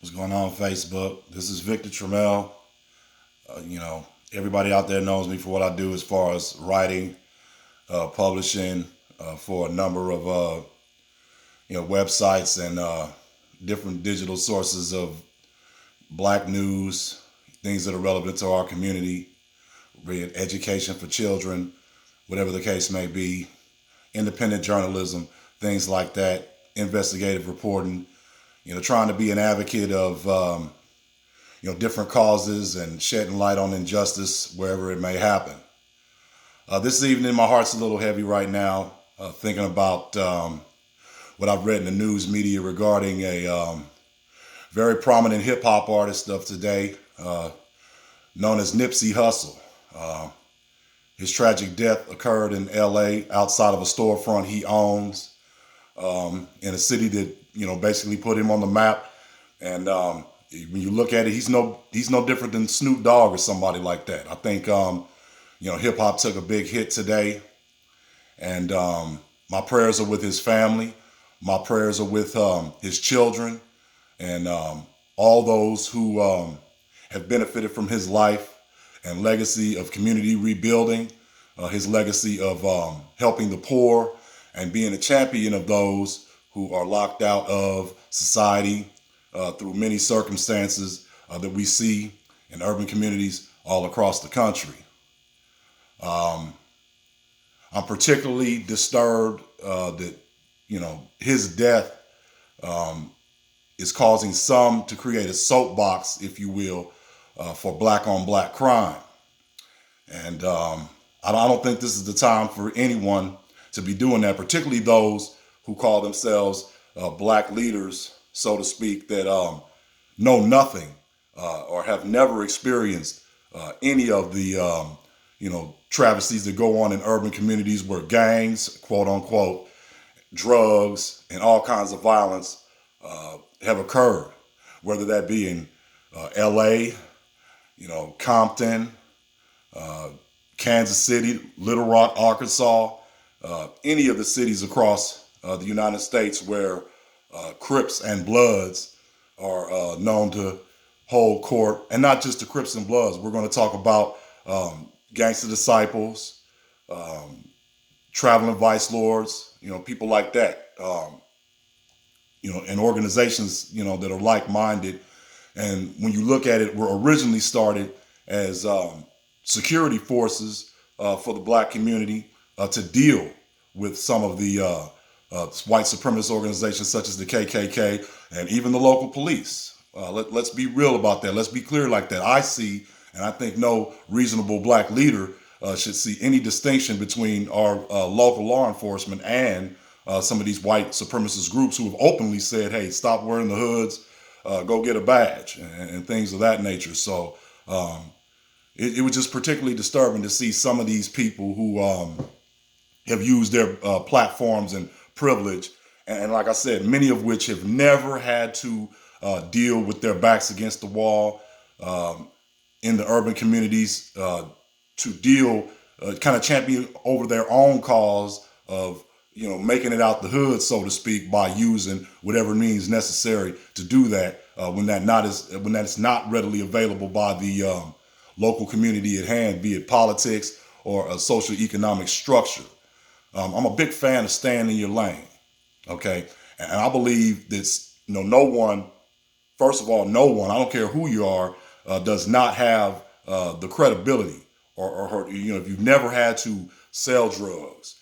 What's going on, Facebook? This is Victor Trammell. Everybody out there knows me for what I do as far as writing, publishing for a number of websites and different digital sources of black news, things that are relevant to our community, be it education for children, whatever the case may be, independent journalism, things like that, investigative reporting. Trying to be an advocate of different causes and shedding light on injustice wherever it may happen. This evening, my heart's a little heavy right now, thinking about what I've read in the news media regarding a very prominent hip hop artist of today, known as Nipsey Hussle. His tragic death occurred in L.A. outside of a storefront he owns, in a city that basically put him on the map. And when you look at it, he's no different than Snoop Dogg or somebody like that. I think hip hop took a big hit today, and my prayers are with his family. My prayers are with his children and all those who have benefited from his life and legacy of community rebuilding, his legacy of helping the poor and being a champion of those who are locked out of society through many circumstances that we see in urban communities all across the country. I'm particularly disturbed that his death is causing some to create a soapbox, if you will, for black on black crime. And I don't think this is the time for anyone to be doing that, particularly those who call themselves black leaders, so to speak, that know nothing or have never experienced any of the travesties that go on in urban communities where gangs, quote unquote, drugs, and all kinds of violence have occurred, whether that be in L.A., Compton, Kansas City, Little Rock, Arkansas, any of the cities across the United States where Crips and Bloods are known to hold court. And not just the Crips and Bloods. We're going to talk about gangster disciples, traveling vice lords, people like that, and organizations, that are like-minded. And when you look at it, were originally started as security forces for the black community to deal with some of the white supremacist organizations such as the KKK and even the local police. Let's be real about that. Let's be clear like that. I see, and I think no reasonable black leader should see any distinction between our local law enforcement and some of these white supremacist groups who have openly said, hey, stop wearing the hoods, go get a badge, and things of that nature. So it was just particularly disturbing to see some of these people who have used their platforms and privilege, and like I said, many of which have never had to deal with their backs against the wall in the urban communities to deal, kind of champion over their own cause of making it out the hood, so to speak, by using whatever means necessary to do that when that's not readily available by the local community at hand, be it politics or a social economic structure. I'm a big fan of staying in your lane, okay? And I believe that no one, first of all, no one, I don't care who you are, does not have the credibility or if you've never had to sell drugs,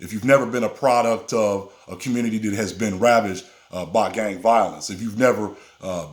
if you've never been a product of a community that has been ravaged by gang violence, if you've never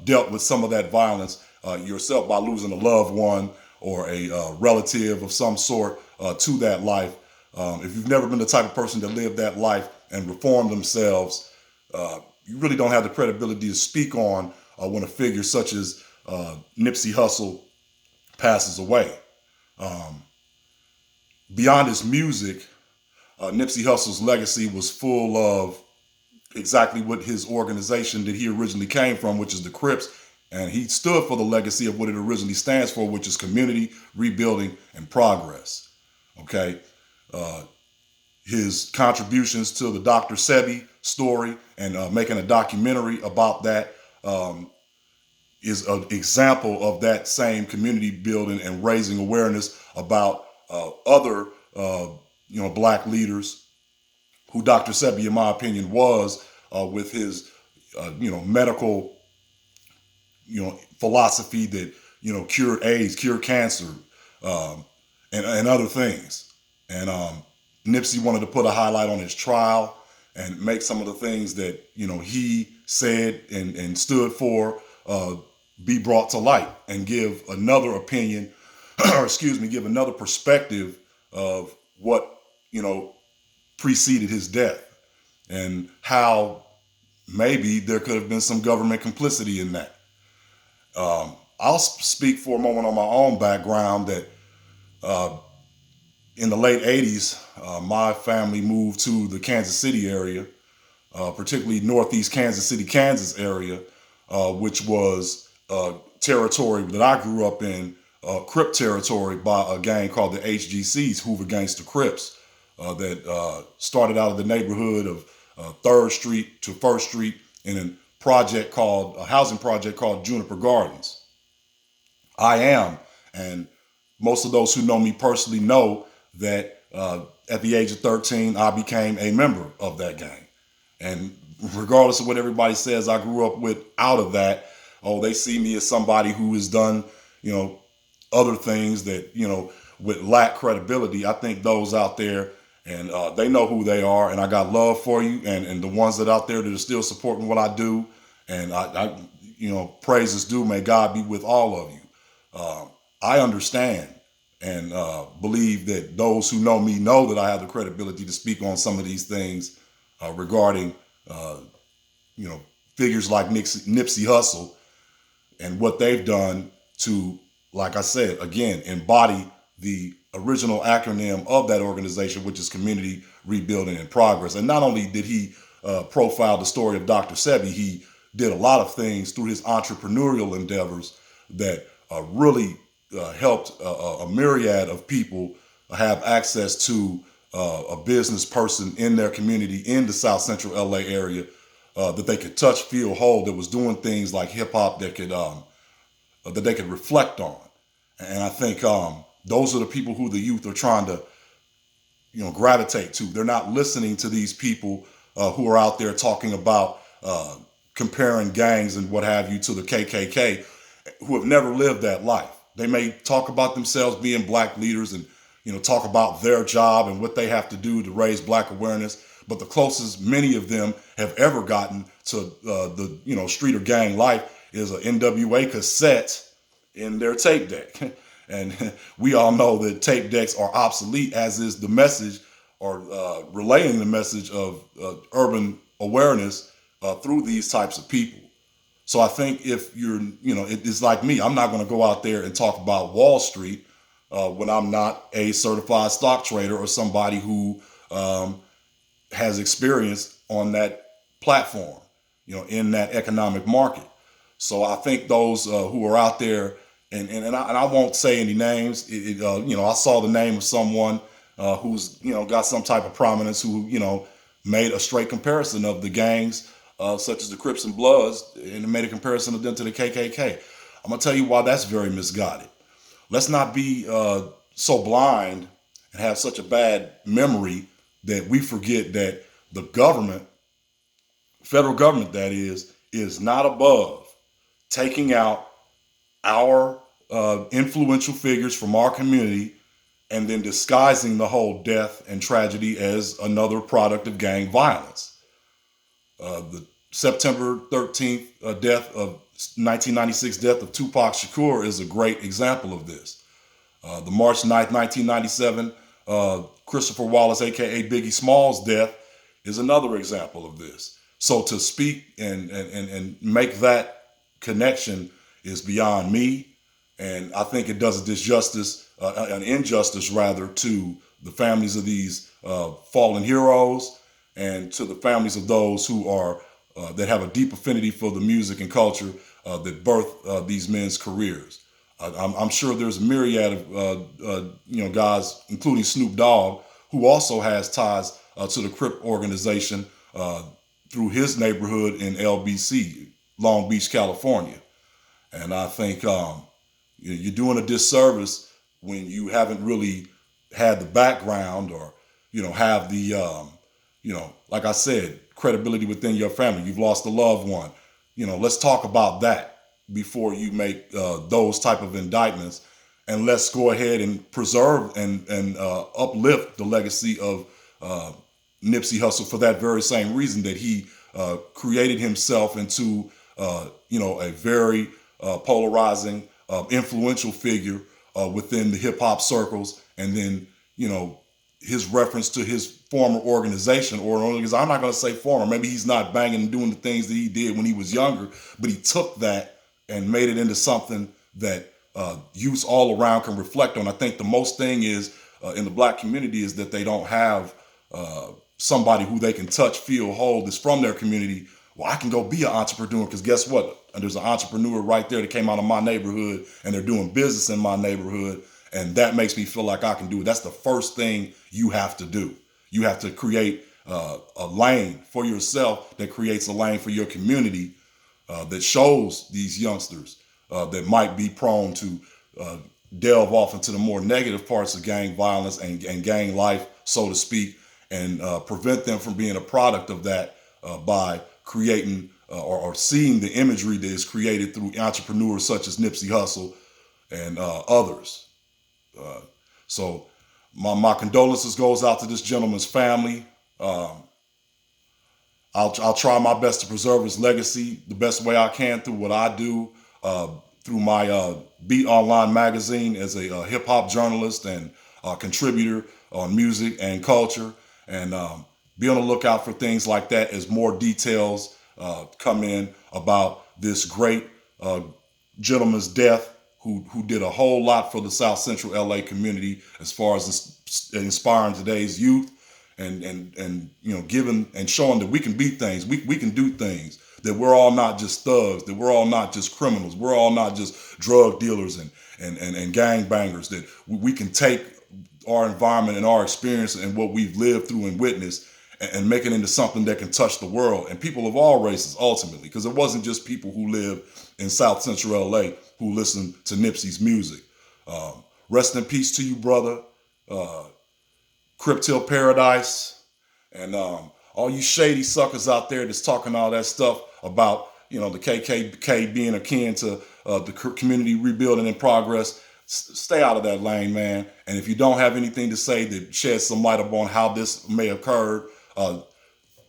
dealt with some of that violence yourself by losing a loved one or a relative of some sort to that life, if you've never been the type of person that lived that life and reformed themselves, you really don't have the credibility to speak on when a figure such as Nipsey Hussle passes away. Beyond his music, Nipsey Hussle's legacy was full of exactly what his organization that he originally came from, which is the Crips, and he stood for the legacy of what it originally stands for, which is community rebuilding and progress. Okay. His contributions to the Dr. Sebi story and making a documentary about that is an example of that same community building and raising awareness about other black leaders who Dr. Sebi, in my opinion, was with his medical philosophy that cured AIDS, cured cancer, and other things. And Nipsey wanted to put a highlight on his trial and make some of the things that he said and stood for be brought to light and give another opinion, or give another perspective of what preceded his death and how maybe there could have been some government complicity in that. I'll speak for a moment on my own background that in the late 80s, my family moved to the Kansas City area, particularly northeast Kansas City, Kansas area, which was territory that I grew up in, Crip territory by a gang called the HGCs, Hoover Gangster Crips, that started out of the neighborhood of 3rd Street to 1st Street in a housing project called Juniper Gardens. I am, and most of those who know me personally know that at the age of 13, I became a member of that gang. And regardless of what everybody says I grew up with out of that, they see me as somebody who has done, other things that, would lack credibility. I think those out there, and they know who they are, and I got love for you, and the ones that out there that are still supporting what I do, and I praise is due. May God be with all of you. I understand and believe that those who know me know that I have the credibility to speak on some of these things regarding, figures like Nipsey Hussle and what they've done to, like I said, again, embody the original acronym of that organization, which is Community Rebuilding in Progress. And not only did he profile the story of Dr. Sebi, he did a lot of things through his entrepreneurial endeavors that really helped a myriad of people have access to a business person in their community in the South Central LA area that they could touch, feel, hold, that was doing things like hip hop that they could reflect on. And I think those are the people who the youth are trying to gravitate to. They're not listening to these people who are out there talking about comparing gangs and what have you to the KKK, who have never lived that life. They may talk about themselves being black leaders and talk about their job and what they have to do to raise black awareness. But the closest many of them have ever gotten to the street or gang life is an NWA cassette in their tape deck. And we all know that tape decks are obsolete, as is the message or relaying the message of urban awareness through these types of people. So I think if you're, it's like me, I'm not going to go out there and talk about Wall Street when I'm not a certified stock trader or somebody who has experience on that platform, in that economic market. So I think those who are out there, and I won't say any names. I saw the name of someone who's got some type of prominence who made a straight comparison of the gangs such as the Crips and Bloods, and made a comparison of them to the KKK. I'm gonna tell you why that's very misguided. Let's not be so blind and have such a bad memory that we forget that the government, federal government that is not above taking out our influential figures from our community and then disguising the whole death and tragedy as another product of gang violence. The September 13th death of 1996 death of Tupac Shakur is a great example of this. The March 9th, 1997 Christopher Wallace, aka Biggie Smalls death is another example of this. So to speak and make that connection is beyond me. And I think it does a disjustice, an injustice rather, to the families of these fallen heroes and to the families of those who are that have a deep affinity for the music and culture that birthed these men's careers. I'm sure there's a myriad of guys, including Snoop Dogg, who also has ties to the Crip organization through his neighborhood in LBC, Long Beach, California. And I think you're doing a disservice when you haven't really had the background or, have the, like I said, credibility within your family. You've lost a loved one. Let's talk about that before you make those type of indictments. And let's go ahead and preserve and uplift the legacy of Nipsey Hussle for that very same reason that he created himself into, a very polarizing, influential figure within the hip hop circles. And then, his reference to his former organization, or because I'm not going to say former, maybe he's not banging and doing the things that he did when he was younger, but he took that and made it into something that youths all around can reflect on. I think the most thing is in the black community is that they don't have somebody who they can touch, feel, hold, that's from their community. Well, I can go be an entrepreneur, because guess what? There's an entrepreneur right there that came out of my neighborhood and they're doing business in my neighborhood. And that makes me feel like I can do it. That's the first thing you have to do. You have to create a lane for yourself that creates a lane for your community that shows these youngsters that might be prone to delve off into the more negative parts of gang violence and gang life, so to speak, and prevent them from being a product of that by creating or seeing the imagery that is created through entrepreneurs such as Nipsey Hussle and others. So my condolences goes out to this gentleman's family. I'll try my best to preserve his legacy the best way I can through what I do, through my Beat Online magazine as a hip hop journalist and contributor on music and culture, and be on the lookout for things like that as more details come in about this great gentleman's death, who did a whole lot for the South Central LA community as far as inspiring today's youth and giving and showing that we can be things, we can do things, that we're all not just thugs, that we're all not just criminals, we're all not just drug dealers and gang bangers, that we can take our environment and our experience and what we've lived through and witnessed and make it into something that can touch the world and people of all races ultimately, because it wasn't just people who live in South Central LA who listen to Nipsey's music. Rest in peace to you, brother. Crip Till Paradise. And all you shady suckers out there that's talking all that stuff about, the KKK being akin to the community rebuilding in progress, stay out of that lane, man. And if you don't have anything to say that sheds some light upon how this may have occurred,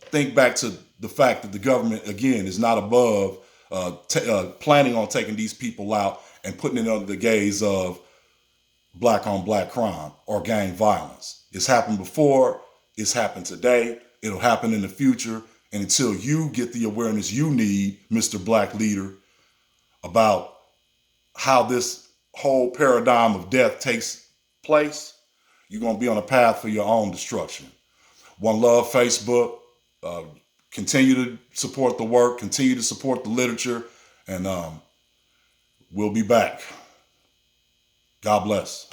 think back to the fact that the government, again, is not above planning on taking these people out and putting it under the gaze of black on black crime or gang violence. It's happened before, it's happened today, it'll happen in the future. And until you get the awareness you need, Mr. Black Leader, about how this whole paradigm of death takes place, you're going to be on a path for your own destruction. One Love Facebook. Continue to support the work, continue to support the literature, and we'll be back. God bless.